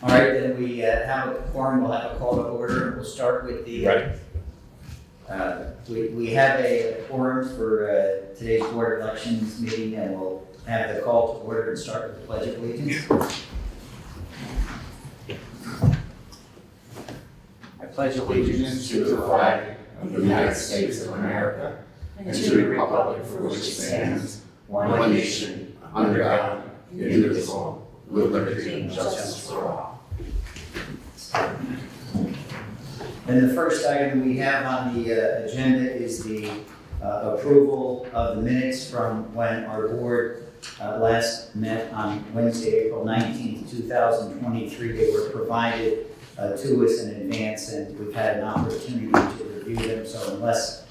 All right, then we have a quorum, we'll have a call to order. We'll start with the, we have a quorum for today's board elections meeting, and we'll have the call to order and start with the Pledge of Allegiance. I pledge Allegiance to the flag of the United States of America and to the republic for which it stands, one nation, under God, indivisible, with liberty and justice for all. And the first item we have on the agenda is the approval of the minutes from when our board last met on Wednesday, April 19th, 2023. They were provided to us in advance, and we've had an opportunity to review them. So unless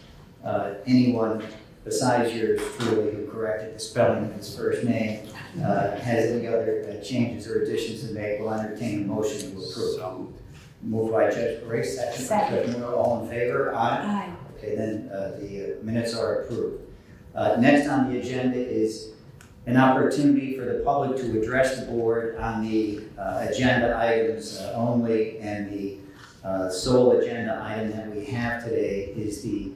anyone besides yours truly, who corrected the spelling of his first name, has any other changes or additions to make, we'll entertain a motion to approve. Moved by Judge Grace, second by Judge Moore. All in favor? Aye. Aye. Okay, then the minutes are approved. Next on the agenda is an opportunity for the public to address the board on the agenda items only, and the sole agenda item that we have today is the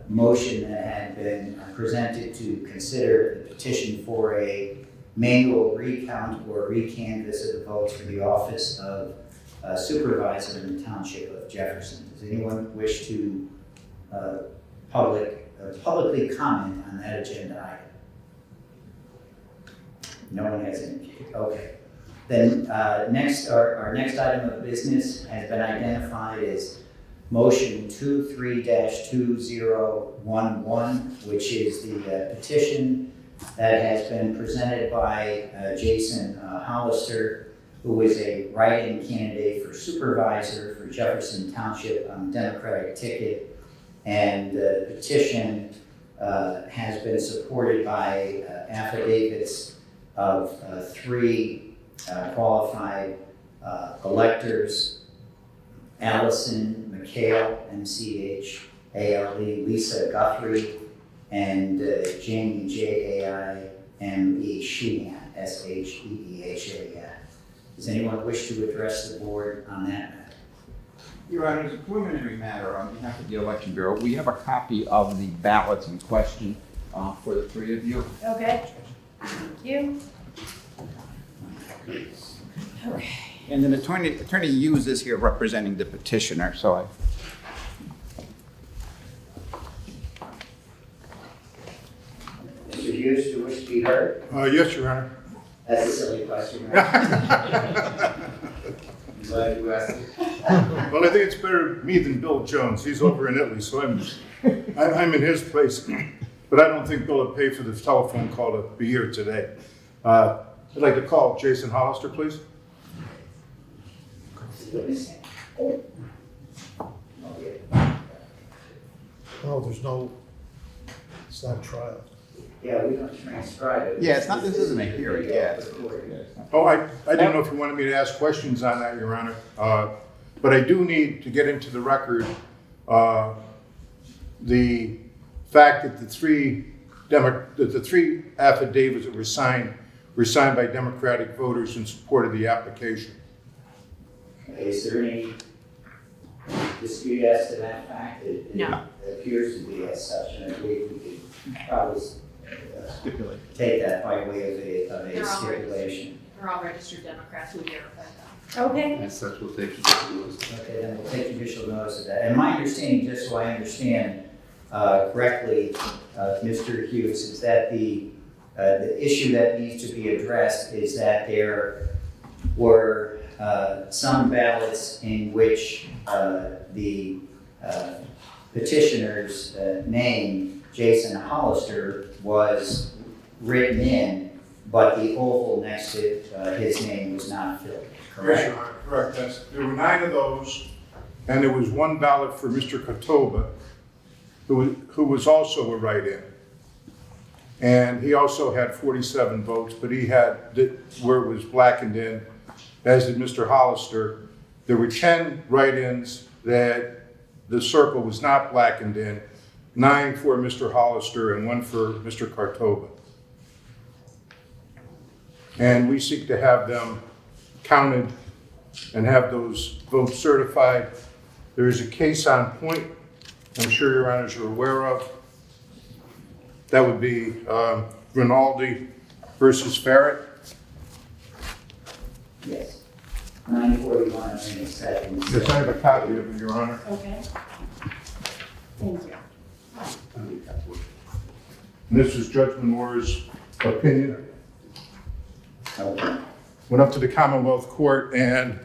motion that had been presented to consider the petition for a manual recount or recanvass of the votes for the office of supervisor in the township of Jefferson. Does anyone wish to publicly comment on that agenda item? No one has indicated. Okay. Then next, our next item of business has been identified as Motion 23-2011, which is the petition that has been presented by Jason Hollister, who is a write-in candidate for supervisor for Jefferson Township on the Democratic ticket. And the petition has been supported by affidavits of three qualified electors: Allison McHale, M-C-H-A-L-E, Lisa Guthrie, and Jamie, J-A-I-M-E, Sheehan, S-H-E-E-H-A-N. Does anyone wish to address the board on that matter? Your Honor, as a preliminary matter, on behalf of the Election Bureau, we have a copy of the ballots in question for the three of you. Okay. Thank you. Okay. And an attorney Hughes is here representing the petitioner, so Mr. Hughes, do you wish to be heard? Yes, Your Honor. That's a silly question, right? I'm glad you asked it. Well, I think it's better me than Bill Jones. He's over in Italy, so I'm in his place. But I don't think Bill would pay for this telephone call to be here today. I'd like to call Jason Hollister, please. No, there's no, it's not a trial. Yeah, we don't transcribe it. yeah, it's not. This isn't a hearing. Yeah. Oh, I didn't know if you wanted me to ask questions on that, Your Honor. But I do need to get into the record the fact that the three affidavits that were signed by Democratic voters in support of the application. Okay, is there any dispute as to that fact? No. It appears to be as such, and I believe we could probably Stipulate. take that by way of a They're all stipulation. They're all registered Democrats who verify that. Okay. As such, we'll take judicial notice. Okay, then we'll take judicial notice of that. And my understanding, just so I understand correctly, Mr. Hughes, is that the issue that needs to be addressed is that there were some ballots in which the petitioner's name, Jason Hollister, was written in, but the oval next to his name was not filled. Correct? Yes, Your Honor, correct. There were 9 of those, and there was 1 ballot for Mr. Kotoba, who was also a write-in. And he also had 47 votes, but he had, where it was blackened in, as did Mr. Hollister. There were 10 write-ins that the circle was not blackened in, 9 for Mr. Hollister and 1 for Mr. Kotoba. And we seek to have them counted and have those votes certified. There is a case on point, I'm sure your honors are aware of. That would be Rinaldi versus Farrett. Yes. 941 and seconds. Yes, I have a copy of it, your honor. Okay. Thank you. And this is Judge Menor's opinion. Okay. Went up to the Commonwealth Court and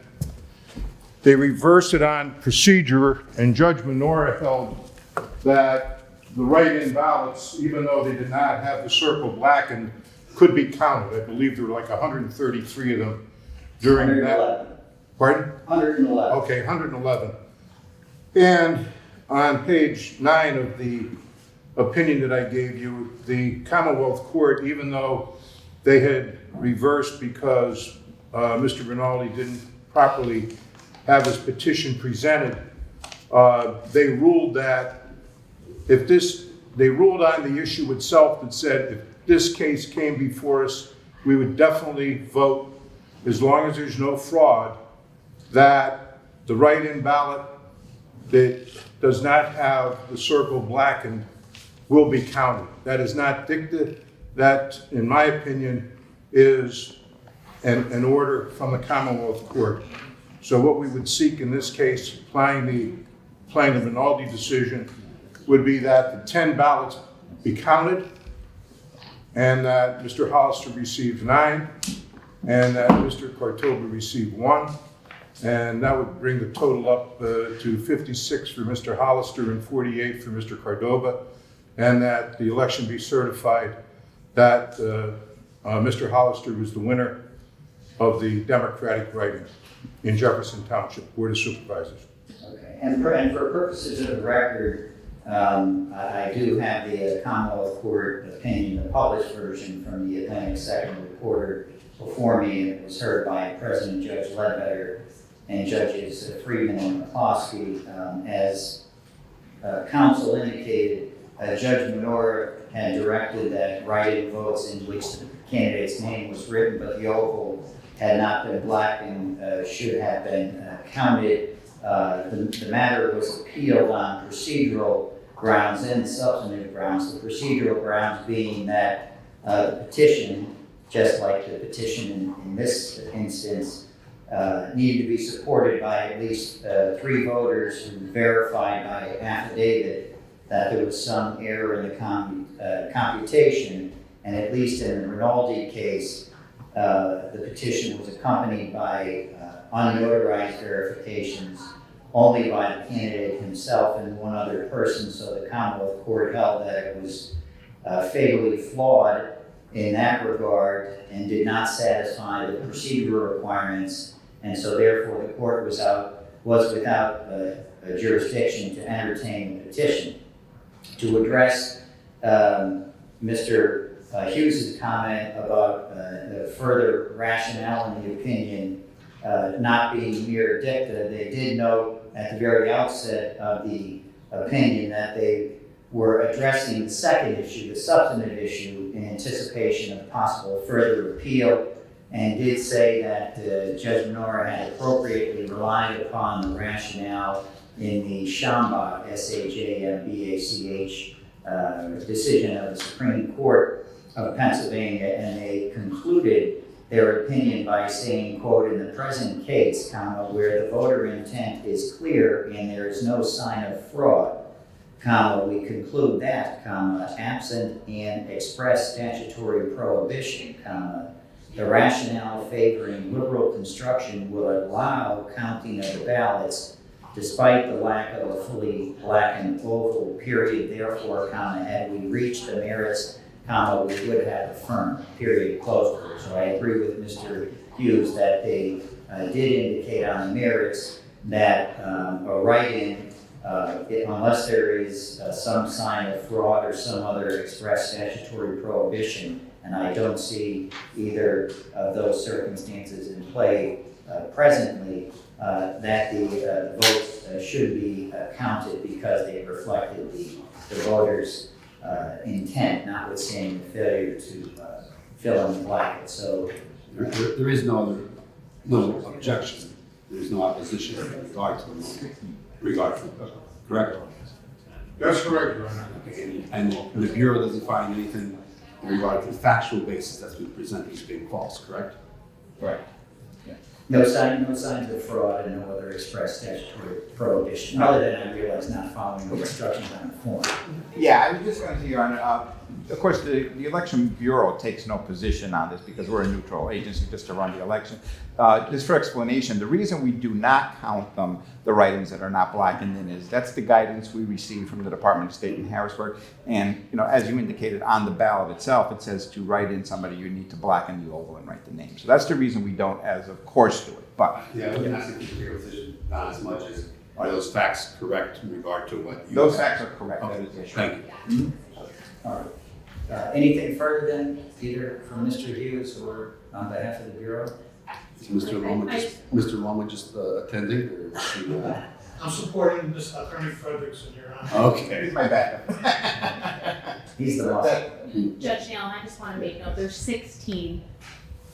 they reversed it on procedure, and Judge Menor held that the write-in ballots, even though they did not have the circle blackened, could be counted. I believe there were like 133 of them during that. 111. Pardon? 111. Okay, 111. And on page 9 of the opinion that I gave you, the Commonwealth Court, even though they had reversed because Mr. Rinaldi didn't properly have his petition presented, they ruled that they ruled on the issue itself that said if this case came before us, we would definitely vote, as long as there's no fraud, that the write-in ballot that does not have the circle blackened will be counted. That is not dicta. That, in my opinion, is an order from the Commonwealth Court. So what we would seek in this case, applying the Rinaldi decision, would be that the 10 ballots be counted, and that Mr. Hollister received 9, and that Mr. Cordoba received 1, and that would bring the total up to 56 for Mr. Hollister and 48 for Mr. Cordoba, and that the election be certified that Mr. Hollister was the winner of the Democratic write-in in Jefferson Township Board of Supervisors. Okay, and for purposes of the record, I do have the Commonwealth Court opinion, the published version from the Atlantic Second Reporter before me. It was heard by President Judge Ledbetter and Judges Friedman and McCloskey. As counsel indicated, Judge Menor had directed that write-in votes in which the candidate's name was written, but the oval had not been blackened, should have been counted. The matter was appealed on procedural grounds and substantive grounds. The procedural grounds being that the petition, just like the petition in this instance, needed to be supported by at least 3 voters who verified by affidavit that there was some error in the computation, and at least in the Rinaldi case, the petition was accompanied by unnotarized verifications only by the candidate himself and 1 other person, so the Commonwealth Court held that it was fatally flawed in that regard and did not satisfy the procedural requirements, and so therefore the court was without a jurisdiction to entertain the petition. To address Mr. Hughes' comment about the further rationale in the opinion not being mere dicta, they did note at the very outset of the opinion that they were addressing the second issue, the substantive issue, in anticipation of possible further appeal, and did say that Judge Menor had appropriately relied upon the rationale in the Schambach, S-H-A-M-B-A-C-H, decision of the Supreme Court of Pennsylvania, and they concluded their opinion by saying, quote, in the present case, comma, where the voter intent is clear and there is no sign of fraud, comma, we conclude that, comma, absent an express statutory prohibition, comma, the rationale favoring liberal construction will allow counting of the ballots despite the lack of a fully blackened oval period. Therefore, comma, had we reached the merits, comma, we would have affirmed, period, close. So I agree with Mr. Hughes that they did indicate on the merits that a write-in, unless there is some sign of fraud or some other express statutory prohibition, and I don't see either of those circumstances in play presently, that the votes should be counted because they reflected the voters' intent, notwithstanding the failure to fill in the blanket. So There is no objection there's no opposition in regard to correct? That's correct, Your Honor. Okay, and the Bureau doesn't find anything in regard to the factual basis that's been presented as being false, correct? Right. No signs of fraud and no other express statutory prohibition, other than I realize not following the instructions on the form. Yeah, I was just going to say, Your Honor, of course, the Election Bureau takes no position on this because we're a neutral agency just to run the election. Just for explanation, the reason we do not count them, the writings that are not blackened in, is that's the guidance we received from the Department of State in Harrisburg. And, as you indicated on the ballot itself, it says to write in somebody, you need to blacken the oval and write the name. So that's the reason we don't, as of course, do it. But Yeah, I wasn't asking for your position, not as much as, are those facts correct in regard to what you? those facts are correct. Okay, That is a thank you. All right. Anything further then, either from Mr. Hughes or on behalf of the Bureau? Is Mr. Loma just attending, or is he, I'm supporting this Attorney Frederickson, Your Honor. Okay. Here's my backup. He's the boss. Judge Allen, I just want to make note, there's 16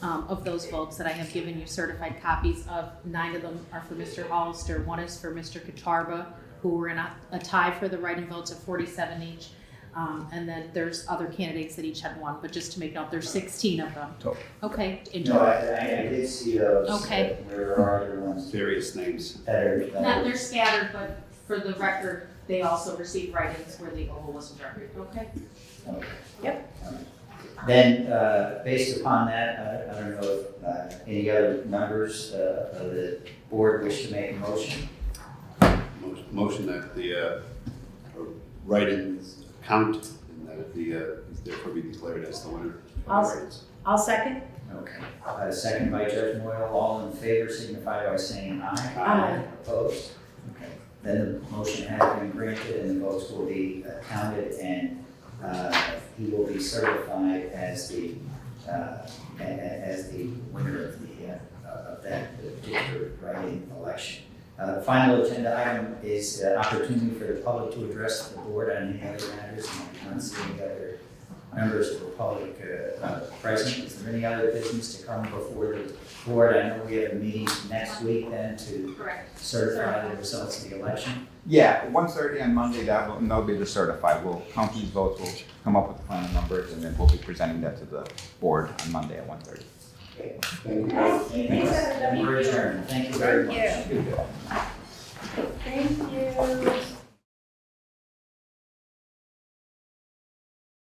of those votes that I have given you certified copies of. 9 of them are for Mr. Hollister, 1 is for Mr. Katarba, who were in a tie for the write-in votes of 47 each. And then there's other candidates that each had 1, but just to make note, there's 16 of them. Total. Okay, in No, total. I did see those. Okay. There are other ones Various names. that are. Not, they're scattered, but for the record, they also received write-ins where the oval wasn't record, okay? Okay. Yep. Then, based upon that, I don't know if any other members of the board wish to make a motion. Motion that the write-ins count and that the is therefore be declared as the winner. I'll second. Okay. Second by Judge Moyle. All in favor signify by saying aye. Aye. Opposed? Okay. Then the motion has been granted and the votes will be counted and he will be certified as the winner of that particular write-in election. The final agenda item is opportunity for the public to address the board on any other matters. I don't see any other members of the public present. Is there any other business to come before the board? I know we have a meeting next week then to Correct. certify the results of the election. Yeah, 1:30 on Monday, that'll be the certified. We'll count these votes, we'll come up with the final numbers, and then we'll be presenting that to the board on Monday at 1:30. Thank you. Thanks, everybody. We're adjourned. Thank you very much. Thank you.